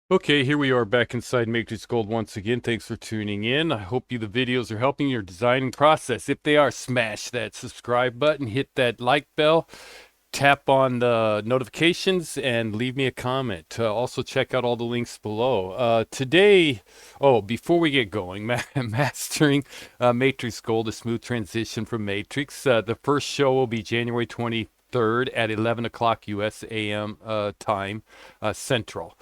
Okay, here we are back inside Matrix Gold once again. Thanks for tuning in. I hope the videos are helping your designing process. If they are, smash that subscribe button, hit that like bell, tap on the notifications, and leave me a comment. Also, check out all the links below. Before we get going, mastering Matrix Gold, a smooth transition from Matrix. The first show will be January 23rd at 11 o'clock U.S. AM time, Central.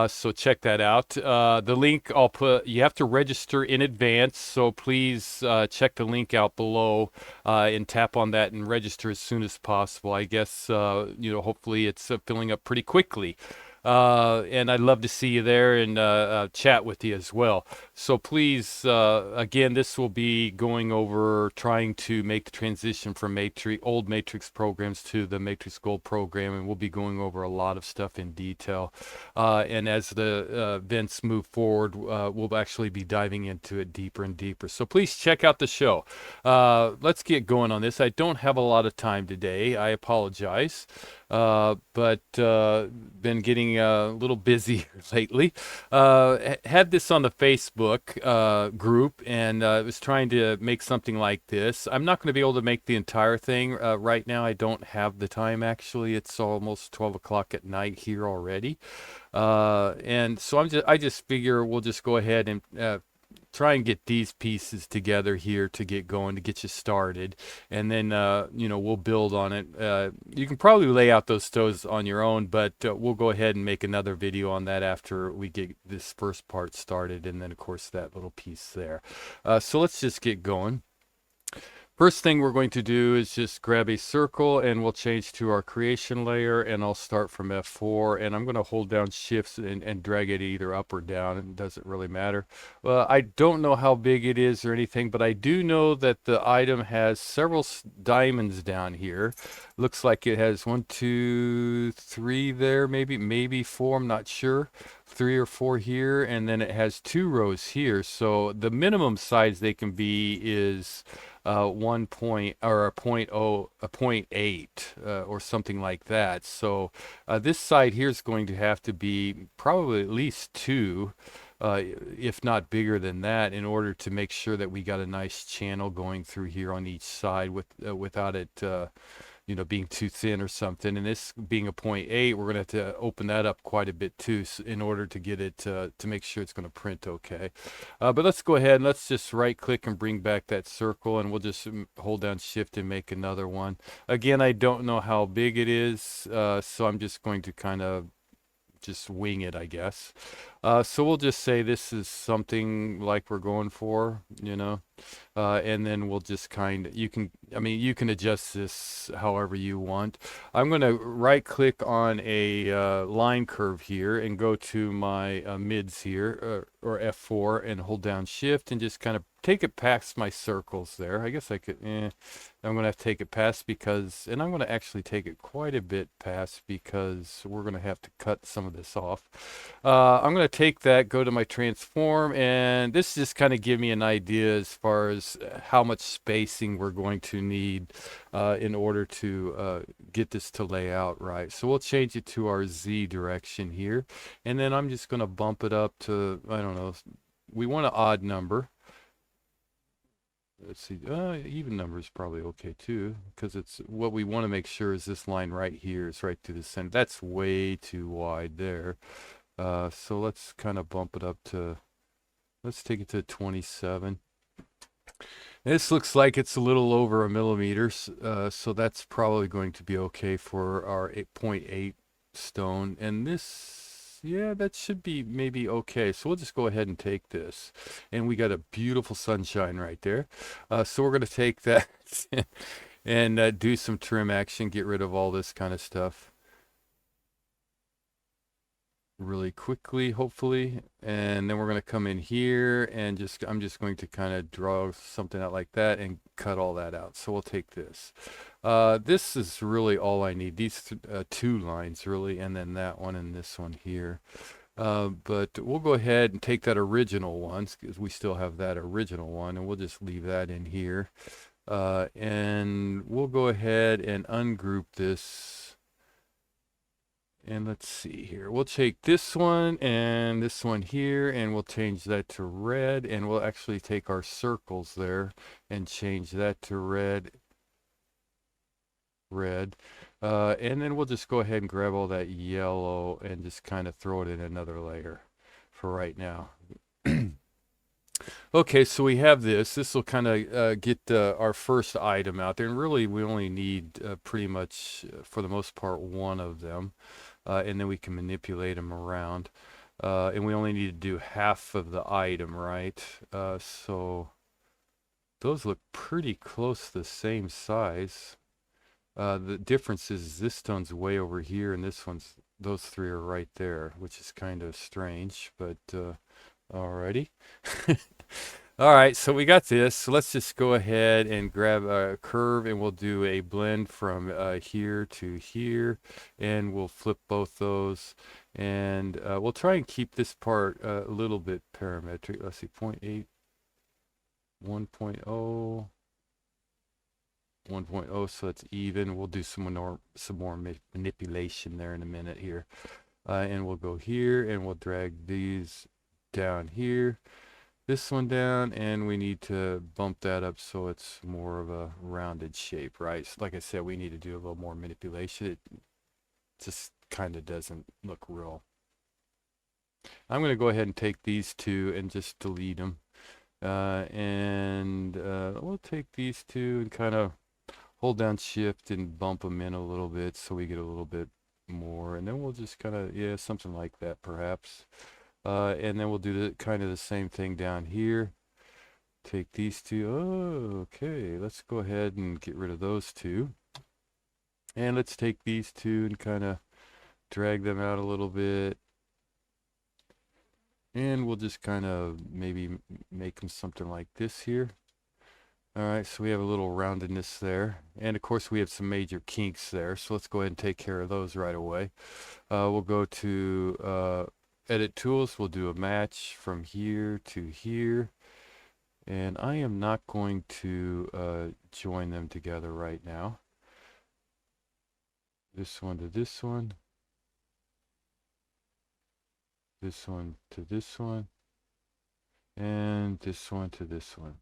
So check that out. The link I'll put, you have to register in advance, so please check the link out below and tap on that and register as soon as possible. I guess, hopefully it's filling up pretty quickly. And I'd love to see you there and chat with you as well. So please, again, this will be going over trying to make the transition from old Matrix programs to the Matrix Gold program, and we'll be going over a lot of stuff in detail. And as the events move forward, we'll actually be diving into it deeper and deeper. So please check out the show. Let's get going on this. I don't have a lot of time today. I apologize. But been getting a little busy lately. Had this on the Facebook group, and was trying to make something like this. I'm not going to be able to make the entire thing right now. I don't have the time, actually. It's almost 12 o'clock at night here already. And so I just figure we'll just go ahead and try and get these pieces together here to get going, to get you started, and then we'll build on it. You can probably lay out those stoves on your own, but we'll go ahead and make another video on that after we get this first part started, and then of course that little piece there. So let's just get going. First thing we're going to do is just grab a circle, and we'll change to our creation layer, and I'll start from F4, and I'm going to hold down shifts and drag it either up or down. It doesn't really matter. I don't know how big it is or anything, but I do know that the item has several diamonds down here. Looks like it has 1, 2, 3 there, maybe 4, I'm not sure. 3 or 4 here, and then it has 2 rows here. So the minimum size they can be is 1 point or a point 8 or something like that. So this side here is going to have to be probably at least 2, if not bigger than that, in order to make sure that we got a nice channel going through here on each side without it being too thin or something. And this being a 0.8, we're going to have to open that up quite a bit too, in order to get it to make sure it's going to print okay. But let's go ahead and let's just right click and bring back that circle, and we'll just hold down shift and make another one. Again, I don't know how big it is, so I'm just going to kind of just wing it, I guess. So we'll just say this is something like we're going for, and then we'll just you can adjust this however you want. I'm going to right click on a line curve here and go to my mids here, or F4, and hold down shift and just kind of take it past my circles there. I guess I could, I'm going to have to take it past and I'm going to actually take it quite a bit past because we're going to have to cut some of this off. I'm going to take that, go to my transform, and this just kind of give me an idea as far as how much spacing we're going to need in order to get this to lay out right. So we'll change it to our Z direction here, and then I'm just going to bump it up to, I don't know, we want an odd number. Let's see, even number is probably okay too, because it's what we want to make sure is this line right here is right to the center. That's way too wide there. So let's kind of bump it up to, let's take it to 27. This looks like it's a little over a millimeter, so that's probably going to be okay for our 8.8 stone. And this, yeah, that should be maybe okay. So we'll just go ahead and take this. And we got a beautiful sunshine right there. So we're going to take that and do some trim action, get rid of all this kind of stuff really quickly, hopefully. And then we're going to come in here and I'm just going to kind of draw something out like that and cut all that out. So we'll take this. This is really all I need, these 2 lines really, and then that one and this one here. But we'll go ahead and take that original one, because we still have that original one, and we'll just leave that in here. And we'll go ahead and ungroup this And let's see here. We'll take this one and this one here, and we'll change that to red. And we'll actually take our circles there and change that to red. And then we'll just go ahead and grab all that yellow and just kind of throw it in another layer for right now. Okay, so we have this. This will kind of get our first item out there. And really, we only need pretty much, for the most part, one of them. And then we can manipulate them around. And we only need to do half of the item, right? So those look pretty close to the same size. The difference is this stone's way over here, and those three are right there, which is kind of strange, but alrighty. All right, so we got this. So let's just go ahead and grab a curve, and we'll do a blend from here to here, and we'll flip both those, and we'll try and keep this part a little bit parametric. Let's see, 0.8, 1.0. 1.0, so it's even. We'll do some more manipulation there in a minute here. And we'll go here, and we'll drag these down here. This one down, and we need to bump that up so it's more of a rounded shape, right? So like I said, we need to do a little more manipulation. It just kind of doesn't look real. I'm going to go ahead and take these two and just delete them. We'll take these two and kind of hold down shift and bump them in a little bit so we get a little bit more. And then we'll just kind of, yeah, something like that perhaps. And then we'll do kind of the same thing down here. Take these two. Oh, okay. Let's go ahead and get rid of those two. And let's take these two and kind of drag them out a little bit. And we'll just kind of maybe make them something like this here. All right, so we have a little roundedness there. And of course we have some major kinks there. So let's go ahead and take care of those right away. We'll go to edit tools. We'll do a match from here to here. And I am not going to join them together right now. This one to this one. This one to this one. And this one to this one.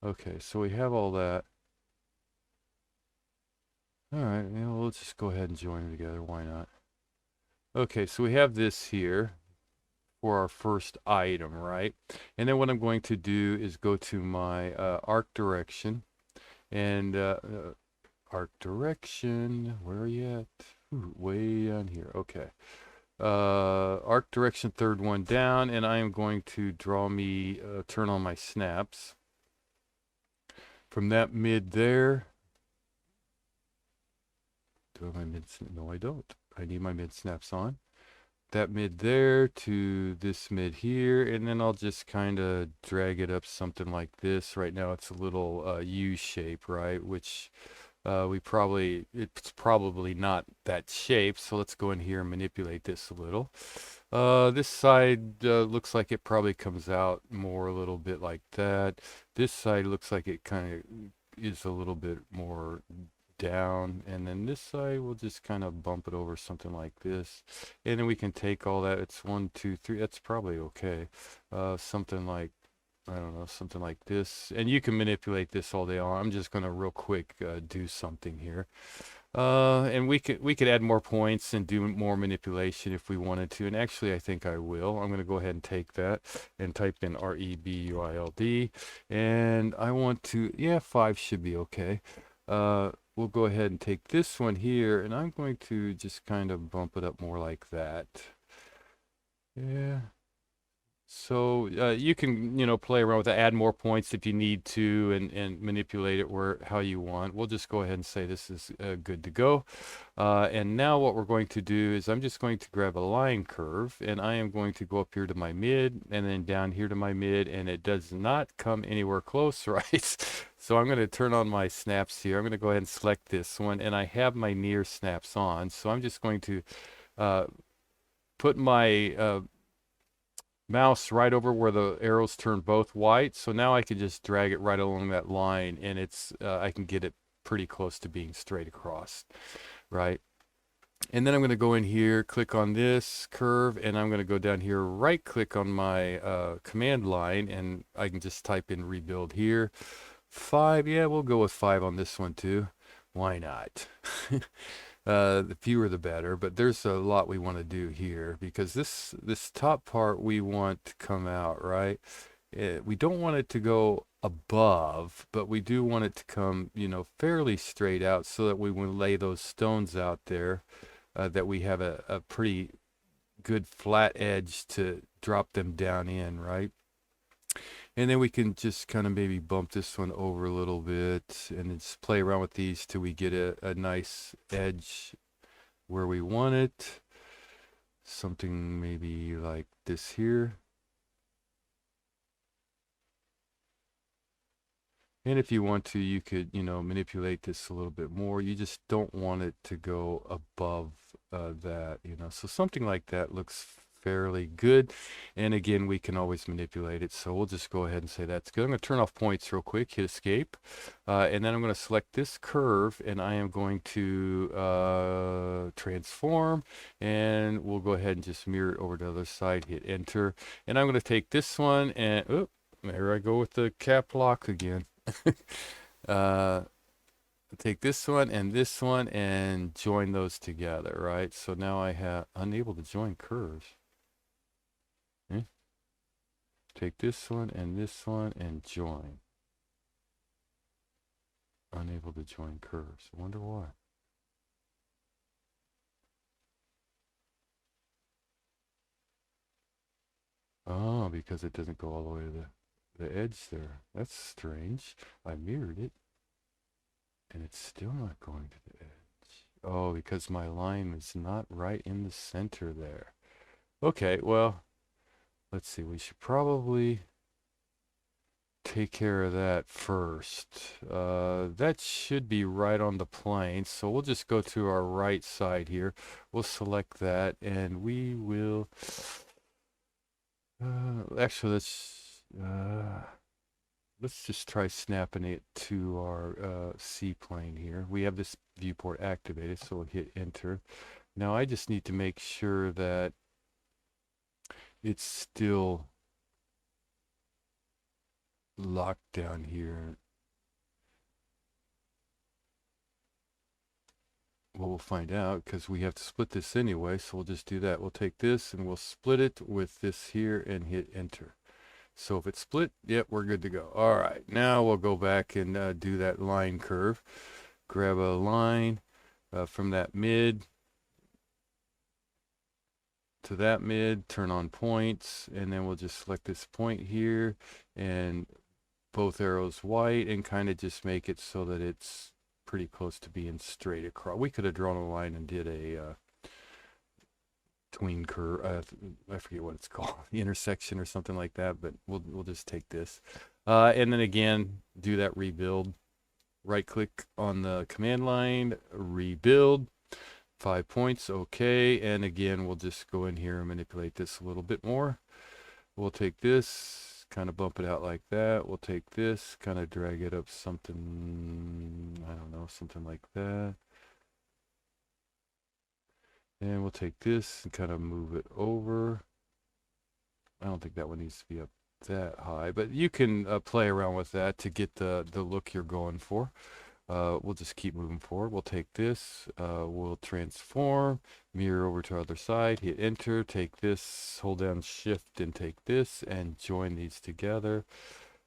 Okay, so we have all that. All right, well, let's just go ahead and join them together. Why not? Okay, so we have this here for our first item, right? And then what I'm going to do is go to my arc direction. And arc direction, where are you at? Ooh, way down here. Okay. Arc direction, third one down, and I am going to turn on my snaps. From that mid there, do I have my mid? No, I don't. I need my mid snaps on. That mid there to this mid here, and then I'll just kind of drag it up something like this. Right now it's a little U shape, right? Which it's probably not that shape, so let's go in here and manipulate this a little. This side looks like it probably comes out more a little bit like that. This side looks like it kind of is a little bit more down, and then this side we'll just kind of bump it over something like this, and then we can take all that. It's 1, 2, 3. That's probably okay. Something like, I don't know, something like this, and you can manipulate this all day long. I'm just going to real quick do something here, and we could add more points and do more manipulation if we wanted to, and actually I think I will. I'm going to go ahead and take that and type in REBUILD, and I want to, yeah, 5 should be okay. We'll go ahead and take this one here, and I'm going to just kind of bump it up more like that. Yeah. So you can, play around with it, add more points if you need to, and manipulate it how you want. We'll just go ahead and say this is good to go. And now what we're going to do is I'm just going to grab a line curve, and I am going to go up here to my mid, and then down here to my mid, and it does not come anywhere close, right? So I'm going to turn on my snaps here. I'm going to go ahead and select this one, and I have my near snaps on. So I'm just going to put my mouse right over where the arrows turn both white. So now I can just drag it right along that line, and I can get it pretty close to being straight across, right? And then I'm going to go in here, click on this curve, and I'm going to go down here, right click on my command line, and I can just type in rebuild here. 5, yeah, we'll go with 5 on this one too. Why not? The fewer the better, but there's a lot we want to do here because this top part we want to come out, right? We don't want it to go above, but we do want it to come, fairly straight out so that we when lay those stones out there, that we have a pretty good flat edge to drop them down in, right? And then we can just kind of maybe bump this one over a little bit and then just play around with these till we get a nice edge where we want it. Something maybe like this here. And if you want to, you could, manipulate this a little bit more. You just don't want it to go above that, So something like that looks fairly good. And again, we can always manipulate it. So we'll just go ahead and say that's good. I'm going to turn off points real quick, hit escape. And then I'm going to select this curve and I am going to transform. And we'll go ahead and just mirror it over to the other side, hit enter. And I'm going to take this one and, there I go with the cap lock again. uh, Take this one and join those together, right? So now I have unable to join curves. Take this one and join. Unable to join curves. I wonder why. Oh, because it doesn't go all the way to the edge there. That's strange. I mirrored it. And it's still not going to the edge. Oh, because my line is not right in the center there. Okay, well, let's see. We should probably take care of that first. That should be right on the plane. So we'll just go to our right side here. We'll select that and we will... actually, let's just try snapping it to our C plane here. We have this viewport activated, so we'll hit enter. Now I just need to make sure that it's still locked down here. Well, we'll find out because we have to split this anyway, so we'll just do that. We'll take this and we'll split it with this here and hit enter. So if it's split, yep, we're good to go. All right, now we'll go back and do that line curve. Grab a line from that mid to that mid, turn on points, and then we'll just select this point here and both arrows white and kind of just make it so that it's pretty close to being straight across. We could have drawn a line and did a tween curve. I forget what it's called, the intersection or something like that, but we'll just take this. And then again, do that rebuild. Right click on the command line, rebuild. 5 points, okay. And again, we'll just go in here and manipulate this a little bit more. We'll take this, kind of bump it out like that. We'll take this, kind of drag it up something, I don't know, something like that. And we'll take this and kind of move it over. I don't think that one needs to be up that high, but you can play around with that to get the look you're going for. We'll just keep moving forward. We'll take this, we'll transform, mirror over to our other side, hit enter, take this, hold down shift and take this and join these together.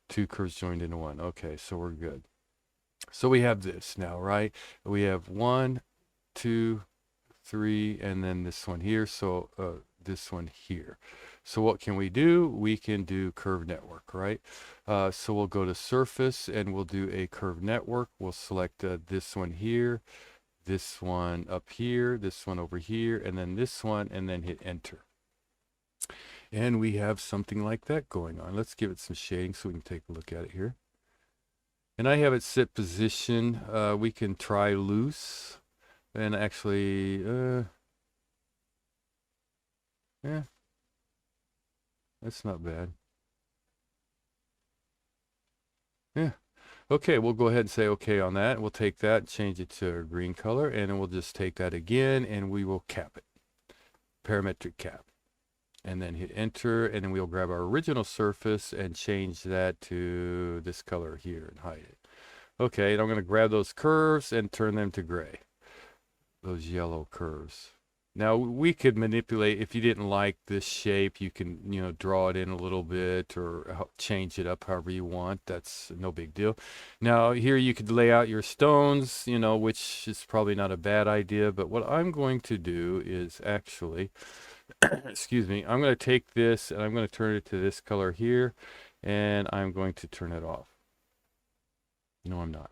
2 curves joined into one. Okay, so we're good. So we have this now, right? We have 1, 2, 3, and then this one here. So this one here. So what can we do? We can do curve network, right? So we'll go to surface and we'll do a curve network. We'll select this one here, this one up here, this one over here, and then this one, and then hit enter. And we have something like that going on. Let's give it some shading so we can take a look at it here. And I have it set position. We can try loose. And actually, yeah, that's not bad. Yeah, Okay, we'll go ahead and say okay on that. We'll take that, change it to a green color, and then we'll just take that again, and we will cap it. Parametric cap. And then hit enter, and then we'll grab our original surface and change that to this color here and hide it. Okay, and I'm going to grab those curves and turn them to gray. Those yellow curves. Now we could manipulate, if you didn't like this shape, you can, draw it in a little bit or change it up however you want. That's no big deal. Now here you could lay out your stones, which is probably not a bad idea, but what I'm going to do is actually, excuse me, I'm going to take this and I'm going to turn it to this color here, and I'm going to turn it off. No, I'm not.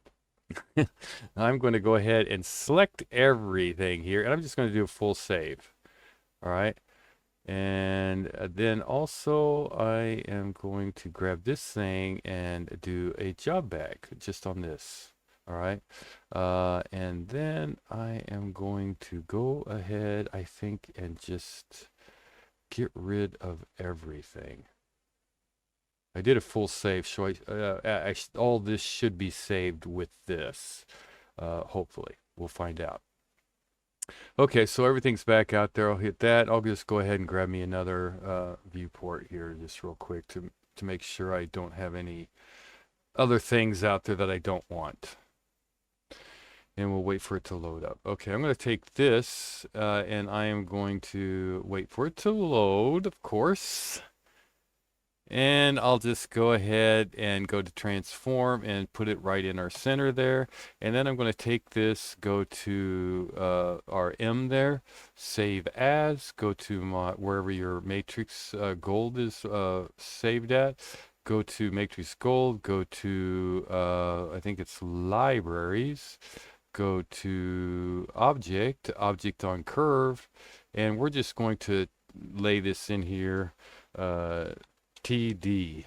I'm going to go ahead and select everything here, and I'm just going to do a full save. All right. And then also I am going to grab this thing and do a job bag just on this. All right. And then I am going to go ahead, I think, and just get rid of everything. I did a full save, so all this should be saved with this. Hopefully, we'll find out. Okay, so everything's back out there. I'll hit that. I'll just go ahead and grab me another viewport here just real quick to make sure I don't have any other things out there that I don't want. And we'll wait for it to load up. Okay, I'm going to take this and I am going to wait for it to load, of course. And I'll just go ahead and go to transform and put it right in our center there. And then I'm going to take this, go to our M there, save as, go to wherever your matrix gold is saved at. Go to matrix gold, go to, I think it's libraries, go to object on curve, and we're just going to lay this in here. TD.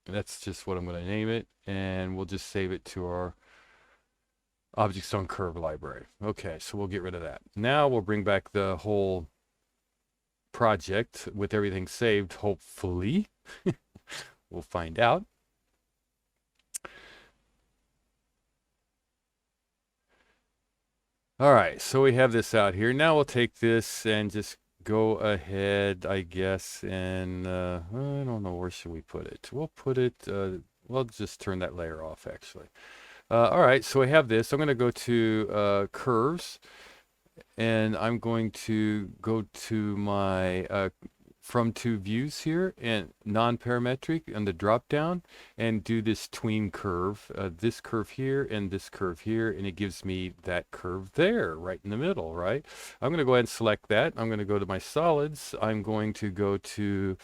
That's just what I'm going to name it, and we'll just save it to our objects on curve library. Okay, so we'll get rid of that. Now we'll bring back the whole project with everything saved, hopefully. We'll find out. All right, so we have this out here. Now we'll take this and just go ahead, I guess, and I don't know, where should we put it? We'll put it, we'll just turn that layer off, actually. All right, so we have this. I'm going to go to curves, and I'm going to go to my from two views here and non-parametric and the drop down and do this tween curve, this curve here and this curve here, and it gives me that curve there right in the middle, right? I'm going to go ahead and select that. I'm going to go to my solids. I'm going to go to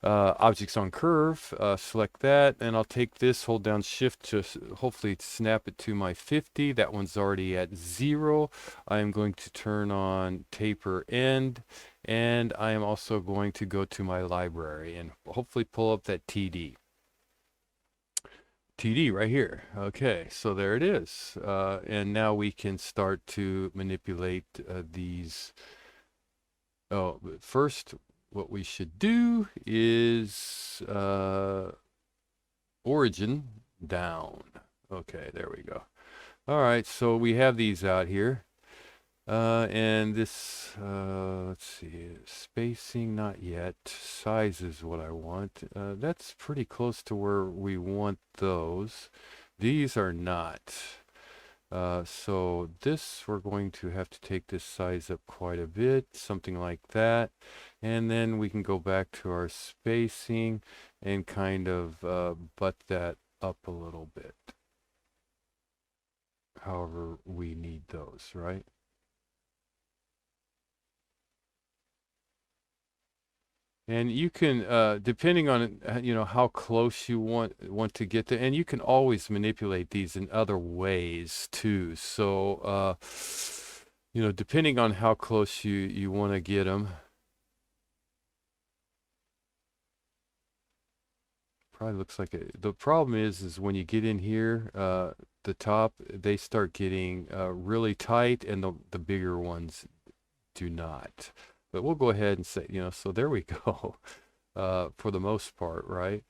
objects on curve, select that, and I'll take this, hold down shift to hopefully snap it to my 50. That one's already at 0. I'm going to turn on taper end, and I am also going to go to my library and hopefully pull up that TD. TD right here. Okay, so there it is. And now we can start to manipulate these. Oh, but first, what we should do is origin down. Okay, there we go. All right, so we have these out here. And this, let's see, spacing, not yet. Size is what I want. That's pretty close to where we want those. These are not. So this, we're going to have to take this size up quite a bit, something like that. And then we can go back to our spacing and kind of butt that up a little bit. However we need those, right? And you can, depending on how close you want to get to, and you can always manipulate these in other ways too. So, depending on how close you want to get them. Probably looks like it. The problem is when you get in here, the top, they start getting really tight, and the bigger ones do not. But we'll go ahead and say, so there we go. For the most part, right?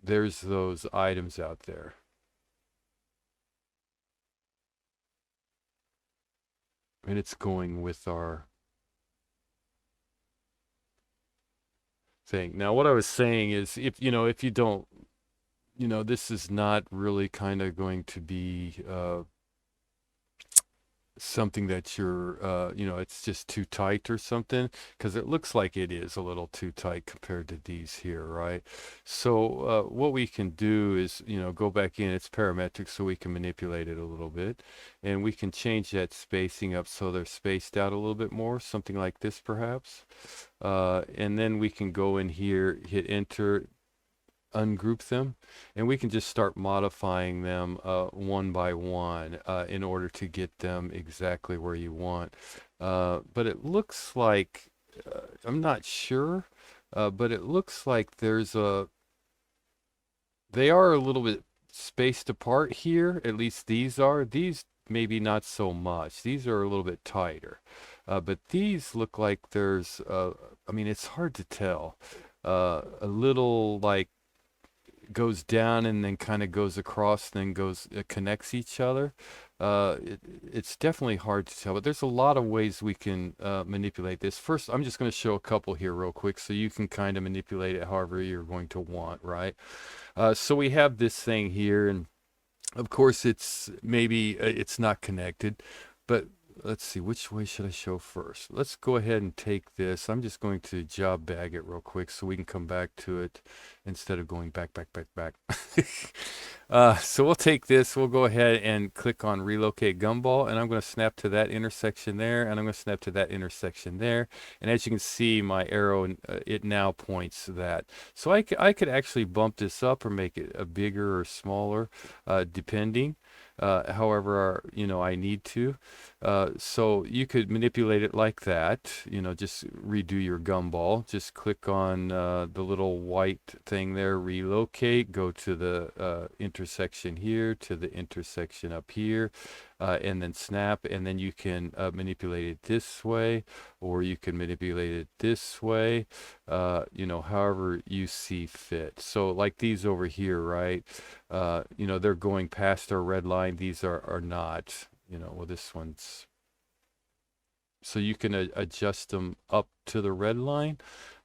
there's those items out there. And it's going with our thing. Now, what I was saying is, if you don't, this is not really kind of going to be something that you're, it's just too tight or something, because it looks like it is a little too tight compared to these here, right? So what we can do is, go back in, it's parametric, so we can manipulate it a little bit, and we can change that spacing up so they're spaced out a little bit more, something like this perhaps. And then we can go in here, hit enter, ungroup them, and we can just start modifying them one by one in order to get them exactly where you want. But it looks like, I'm not sure, but it looks like they are a little bit spaced apart here, at least these are. These maybe not so much. These are a little bit tighter. But these look like I mean, it's hard to tell. A little like goes down and then kind of goes across, then connects each other. It's definitely hard to tell, but there's a lot of ways we can manipulate this. First, I'm just going to show a couple here real quick so you can kind of manipulate it however you're going to want, right? So we have this thing here, and of course it's not connected, but let's see, which way should I show first? Let's go ahead and take this. I'm just going to job bag it real quick so we can come back to it instead of going back. So we'll take this, we'll go ahead and click on relocate gumball, and I'm going to snap to that intersection there, and I'm going to snap to that intersection there. And as you can see, my arrow, it now points that. So I could actually bump this up or make it a bigger or smaller, depending. However, I need to. So you could manipulate it like that, just redo your gumball. Just click on the little white thing there, relocate, go to the intersection here, to the intersection up here, and then snap, and then you can manipulate it this way, or you can manipulate it this way, however you see fit. So like these over here, right? They're going past our red line. These are not, well, this one's, so you can adjust them up to the red line,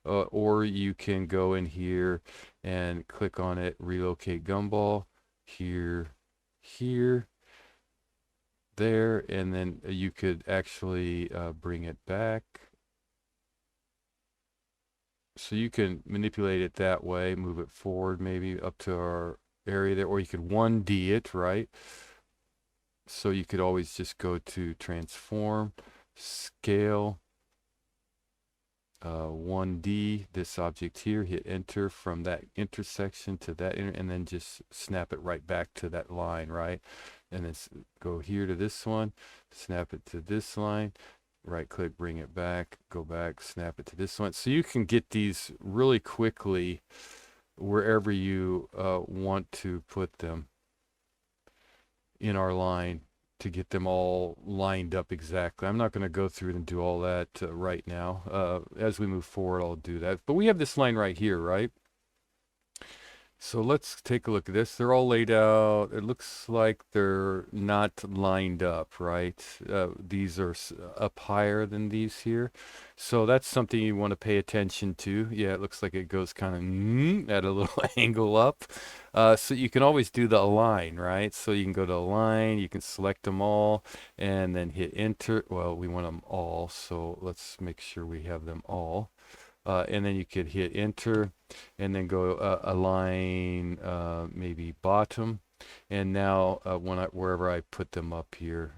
or you can go in here and click on it, relocate gumball, here, there, and then you could actually bring it back. So you can manipulate it that way, move it forward maybe up to our area there, or you could 1D it, right? So you could always just go to transform, scale, 1D, this object here, hit enter from that intersection to that, and then just snap it right back to that line, right? And then go here to this one, snap it to this line, right click, bring it back, go back, snap it to this one. So you can get these really quickly wherever you want to put them in our line to get them all lined up exactly. I'm not going to go through and do all that right now. As we move forward, I'll do that. But we have this line right here, right? So let's take a look at this. They're all laid out. It looks like they're not lined up, right? These are up higher than these here. So that's something you want to pay attention to. Yeah, it looks like it goes kind of at a little angle up. So you can always do the align, right? So you can go to align, you can select them all, and then hit enter. Well, we want them all, so let's make sure we have them all. And then you could hit enter and then go align maybe bottom. And now wherever I put them up here,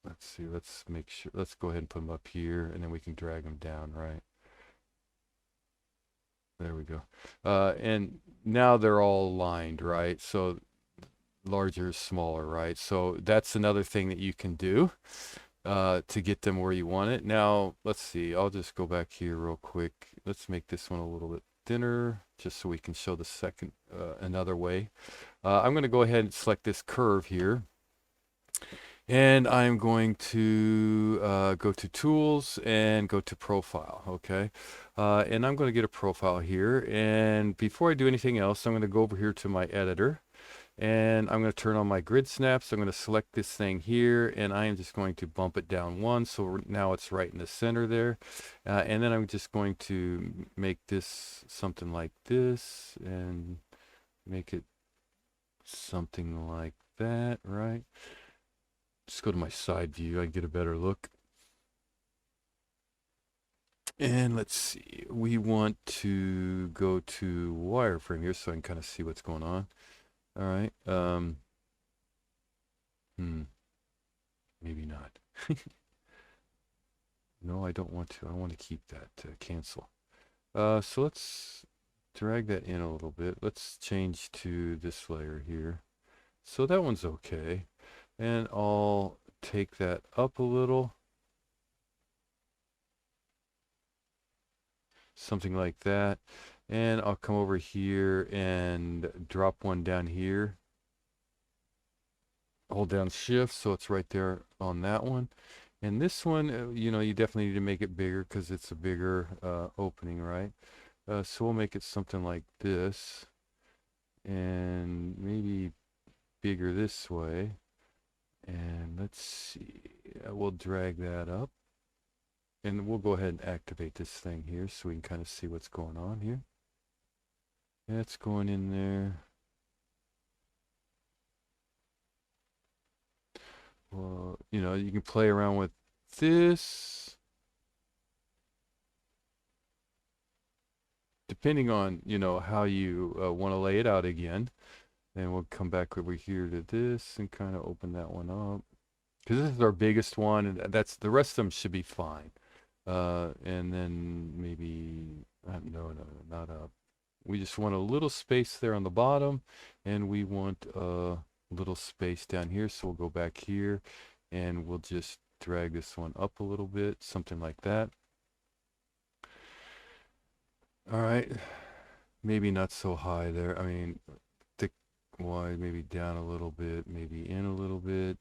let's see, let's make sure, let's go ahead and put them up here, and then we can drag them down, right? There we go. And now they're all aligned, right? So larger, smaller, right? So that's another thing that you can do to get them where you want it. Now, let's see. I'll just go back here real quick. Let's make this one a little bit thinner just so we can show the second another way. I'm going to go ahead and select this curve here. And I'm going to go to Tools and go to Profile, okay? And I'm going to get a profile here. And before I do anything else, I'm going to go over here to my editor. And I'm going to turn on my grid snaps. I'm going to select this thing here, and I am just going to bump it down one, so now it's right in the center there. And then I'm just going to make this something like this, and make it something like that, right? Just go to my side view, I get a better look. And let's see, we want to go to wireframe here so I can kind of see what's going on. All right. Maybe not. No, I don't want to. I want to keep that. Cancel. So let's drag that in a little bit. Let's change to this layer here. So that one's okay. And I'll take that up a little. Something like that. And I'll come over here and drop one down here. Hold down shift so it's right there on that one. And this one, you know, you definitely need to make it bigger because it's a bigger opening, right? So we'll make it something like this. And maybe bigger this way. And let's see, we'll drag that up. And we'll go ahead and activate this thing here so we can kind of see what's going on here. That's going in there. Well, you know, you can play around with this. Depending on, you know, how you want to lay it out again. And we'll come back over here to this and kind of open that one up. Because this is our biggest one, and that's the rest of them should be fine. And then maybe, no, not up. We just want a little space there on the bottom, and we want a little space down here. So we'll go back here, and we'll just drag this one up a little bit, something like that. All right, maybe not so high there. I mean, thick wide, maybe down a little bit, maybe in a little bit,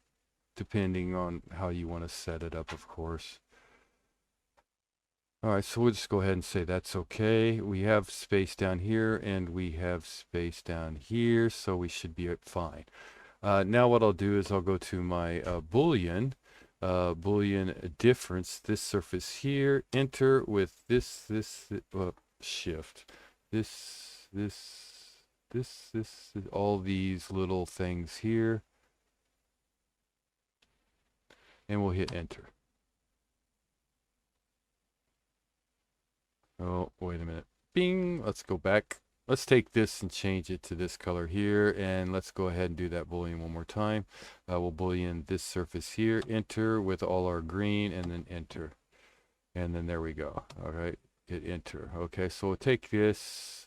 depending on how you want to set it up, of course. All right, so we'll just go ahead and say that's okay. We have space down here and we have space down here, so we should be fine. Now what I'll do is I'll go to my Boolean difference, this surface here, enter with this, shift, this, all these little things here, and we'll hit enter. Oh, wait a minute. Bing. Let's go back. Let's take this and change it to this color here. And let's go ahead and do that Boolean one more time. We'll Boolean this surface here. Enter with all our green and then enter. And then there we go. All right. Hit enter. Okay. So we'll take this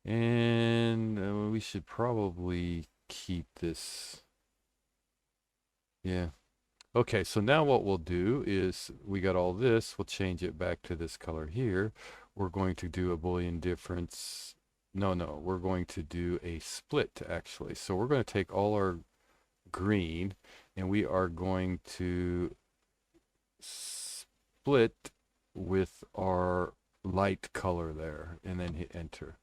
and we should probably keep this. Yeah. Okay, so now what we'll do is we got all this, we'll change it back to this color here. We're going to do a Boolean difference. No, we're going to do a split actually. So we're going to take all our green and we are going to split with our light color there and then hit enter.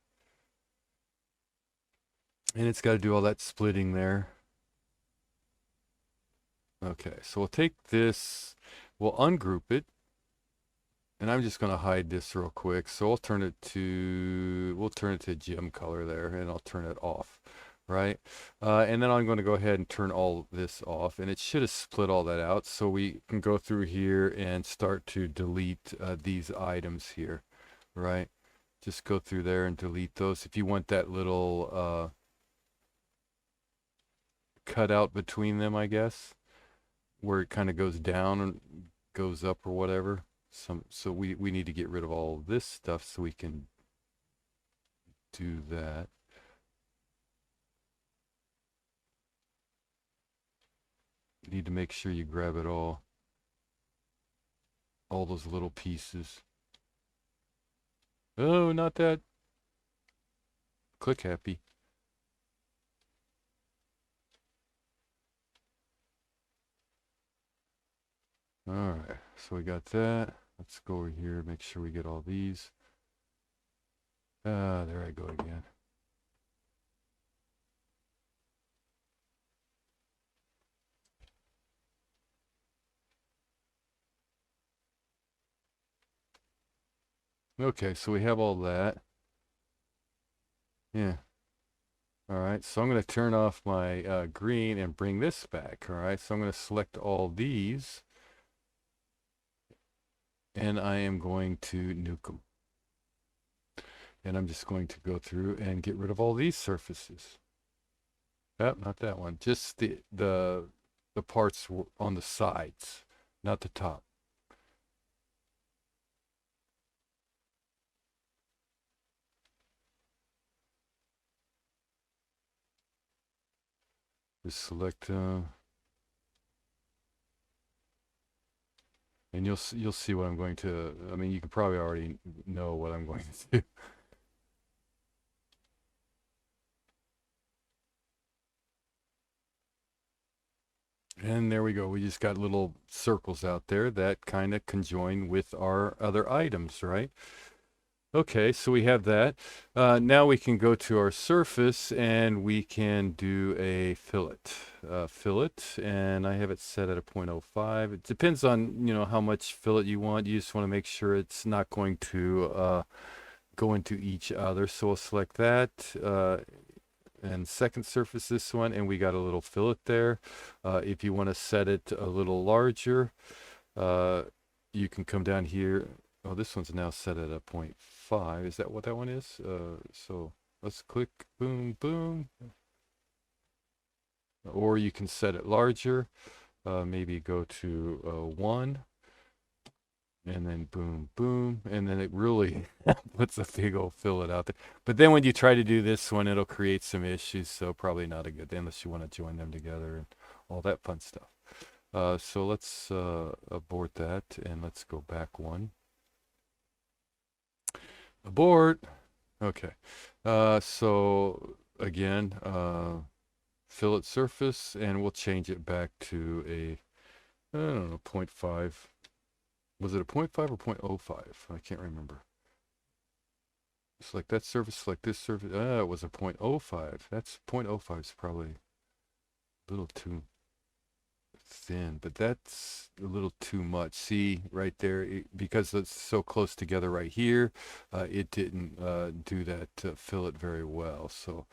And it's got to do all that splitting there. Okay, so we'll take this, we'll ungroup it, and I'm just going to hide this real quick. So we'll turn it to gem color there, and I'll turn it off, right? And then I'm going to go ahead and turn all this off, and it should have split all that out. So we can go through here and start to delete these items here, right? Just go through there and delete those. If you want that little cut out between them, I guess, where it kind of goes down and goes up or whatever. So we need to get rid of all this stuff so we can do that. You need to make sure you grab it all those little pieces. Oh, not that. Click happy. All right, so we got that. Let's go over here, make sure we get all these. There I go again. Okay, so we have all that. Yeah. All right, so I'm going to turn off my green and bring this back. All right, so I'm going to select all these, and I am going to nuke them. And I'm just going to go through and get rid of all these surfaces. Yep, not that one. Just the parts on the sides, not the top. Just select and you'll see what I'm going to. I mean, you can probably already know what I'm going to do. And there we go. We just got little circles out there that kind of conjoin with our other items, right? Okay, so we have that. Now we can go to our surface and we can do a fillet. Fillet, and I have it set at a 0.05. It depends on, how much fillet you want. You just want to make sure it's not going to go into each other. So we'll select that. And second surface this one, and we got a little fillet there. If you want to set it a little larger, you can come down here. Oh, this one's now set at a 0.5. Is that what that one is? So let's click boom, boom. Or you can set it larger. Maybe go to 1. And then boom, boom. And then it really puts a big old fillet out there. But then when you try to do this one, it'll create some issues. So probably not a good, unless you want to join them together and all that fun stuff. So let's abort that and let's go back one. Abort. Okay. So again, fillet surface, and we'll change it back to a, I don't know, 0.5. Was it a 0.5 or 0.05? I can't remember. Select that surface, select this surface. It was a 0.05. That's 0.05 is probably a little too thin, but that's a little too much. See right there, because it's so close together right here, it didn't do that fillet very well. So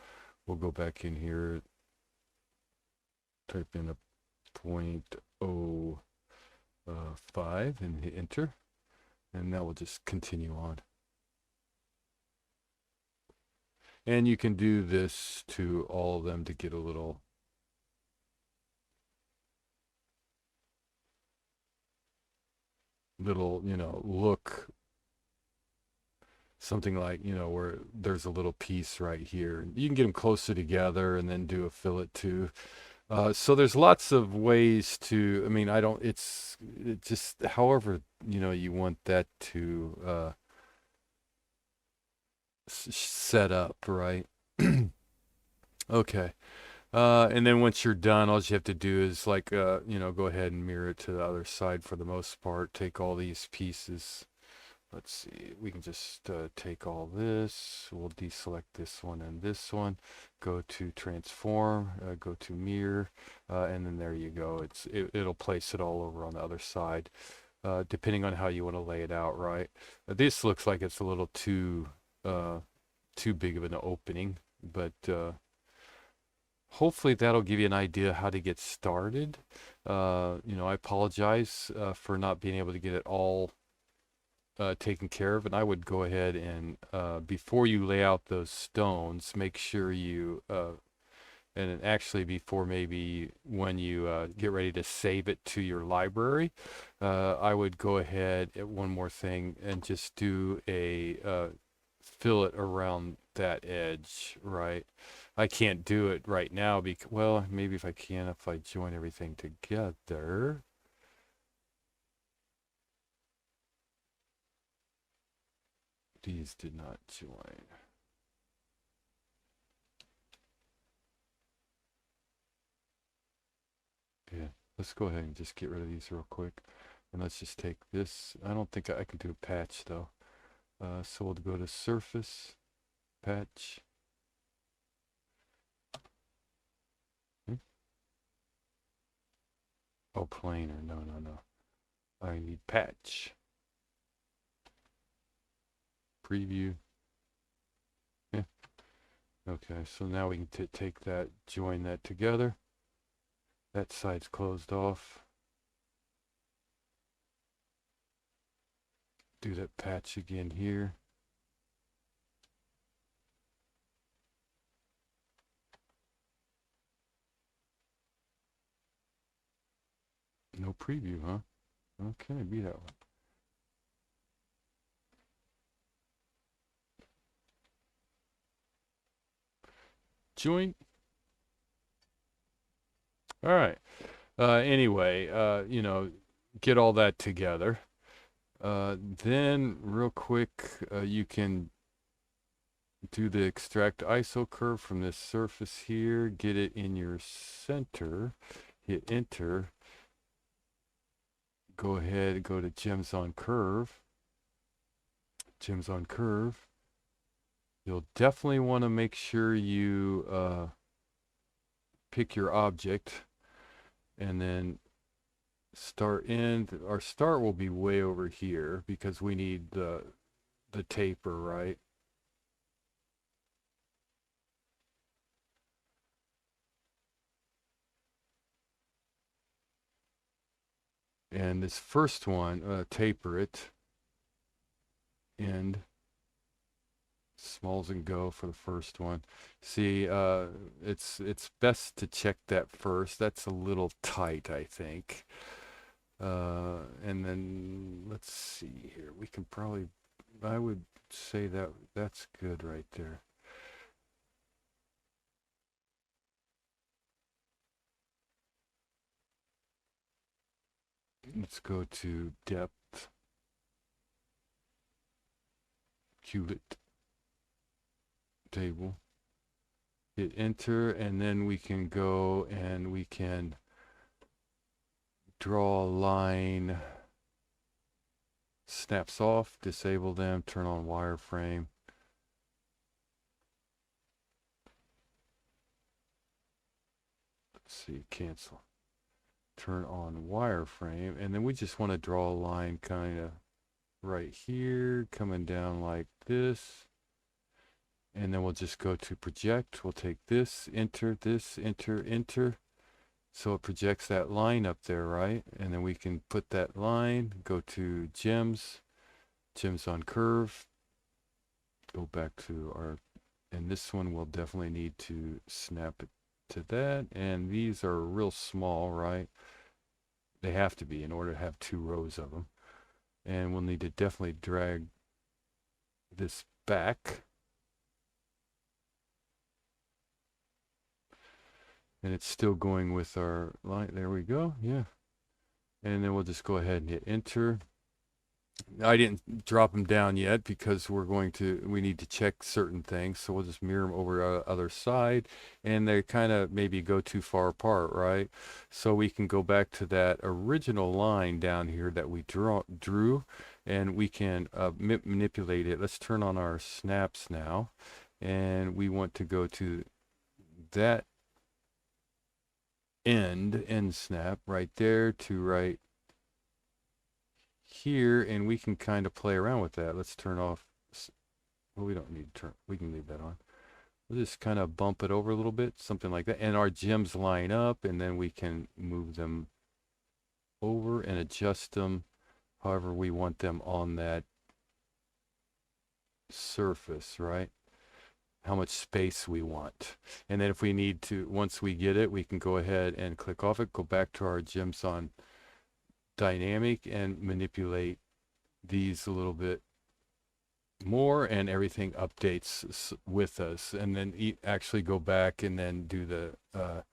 we'll go back in here, type in a 0.05 and hit enter, and now we'll just continue on. And you can do this to all of them to get a little look, something like, where there's a little piece right here. You can get them closer together and then do a fillet too. So there's lots of ways to, I mean, it's just however, you want that to set up, right? Okay. And then once you're done, all you have to do is go ahead and mirror it to the other side for the most part. Take all these pieces. Let's see, we can just take all this. We'll deselect this one and this one. Go to transform, go to mirror, and then there you go. It'll place it all over on the other side, depending on how you want to lay it out, right? This looks like it's a little too big of an opening, but hopefully that'll give you an idea how to get started. I apologize for not being able to get it all taken care of, and I would go ahead and before you lay out those stones, make sure you and actually before maybe when you get ready to save it to your library, I would go ahead at one more thing and just do a fillet around that edge, right? I can't do it right now because, well, maybe if I can, if I join everything together. These did not join. Yeah, let's go ahead and just get rid of these real quick. And let's just take this. I don't think I can do a patch though. So we'll go to surface, patch. Oh, planar. No, no, no. I need patch. Preview. Yeah. Okay, so now we can take that, join that together. That side's closed off. Do that patch again here. No preview, huh? Okay, be that one. Join. All right. Anyway, you know, get all that together. Then real quick, you can do the extract ISO curve from this surface here, get it in your center, hit enter, go ahead, go to gems on curve, gems on curve. You'll definitely want to make sure you pick your object and then start in. Our start will be way over here because we need the taper, right? And this first one, taper it, end, smalls and go for the first one. See, it's best to check that first. That's a little tight, I think. And then let's see here. We can probably, I would say that that's good right there. Let's go to depth, culet table, hit enter, and then we can go and we can draw a line, snaps off, disable them, turn on wireframe. Let's see, cancel. Turn on wireframe, and then we just want to draw a line kind of right here, coming down like this. And then we'll just go to project. We'll take this, enter, enter. So it projects that line up there, right? And then we can put that line, go to gems, gems on curve, go back to our, and this one we'll definitely need to snap it to that. And these are real small, right? They have to be in order to have 2 rows of them. And we'll need to definitely drag this back. And it's still going with our line. There we go. Yeah. And then we'll just go ahead and hit enter. I didn't drop them down yet because we need to check certain things. So we'll just mirror them over the other side, and they kind of maybe go too far apart, right? So we can go back to that original line down here that we drew, and we can manipulate it. Let's turn on our snaps now, and we want to go to that end snap right there to right here, and we can kind of play around with that. Let's turn off, well, we don't need to turn, we can leave that on. We'll just kind of bump it over a little bit, something like that, and our gems line up, and then we can move them over and adjust them however we want them on that surface, right? How much space we want. And then if we need to, once we get it, we can go ahead and click off it, go back to our gems on dynamic, and manipulate these a little bit more, and everything updates with us. And then actually go back and then do the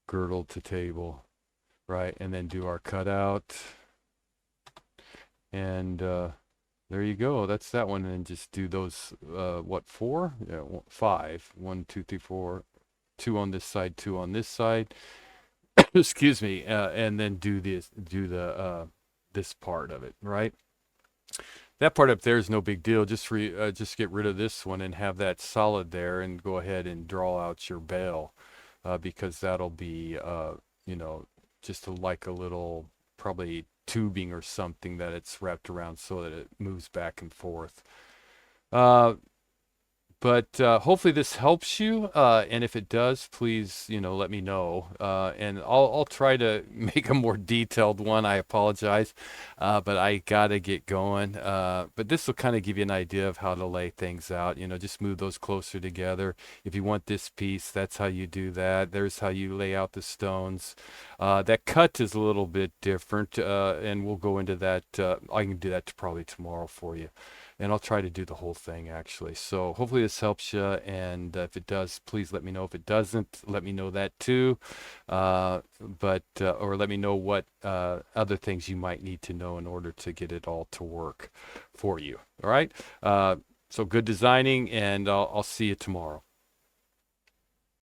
girdle to table, right? And then do our cutout. And there you go. That's that one. And just do those, what, 4? Yeah, 5. 1, 2, 3, 4. 2 on this side, 2 on this side. Excuse me. And then do the this part of it, right? That part up there is no big deal. Just get rid of this one and have that solid there, and go ahead and draw out your bail, because that'll be you know, just like a little probably tubing or something that it's wrapped around so that it moves back and forth. Uh, but hopefully this helps you. And if it does, please, let me know. And I'll try to make a more detailed one. I apologize, but I gotta get going. But this will kind of give you an idea of how to lay things out. Just move those closer together. If you want this piece, that's how you do that. There's how you lay out the stones. That cut is a little bit different, and we'll go into that. I can do that probably tomorrow for you, and I'll try to do the whole thing actually. So hopefully this helps you, and if it does, please let me know. If it doesn't, let me know that too. But or let me know what other things you might need to know in order to get it all to work for you. All right. So good designing, and I'll see you tomorrow.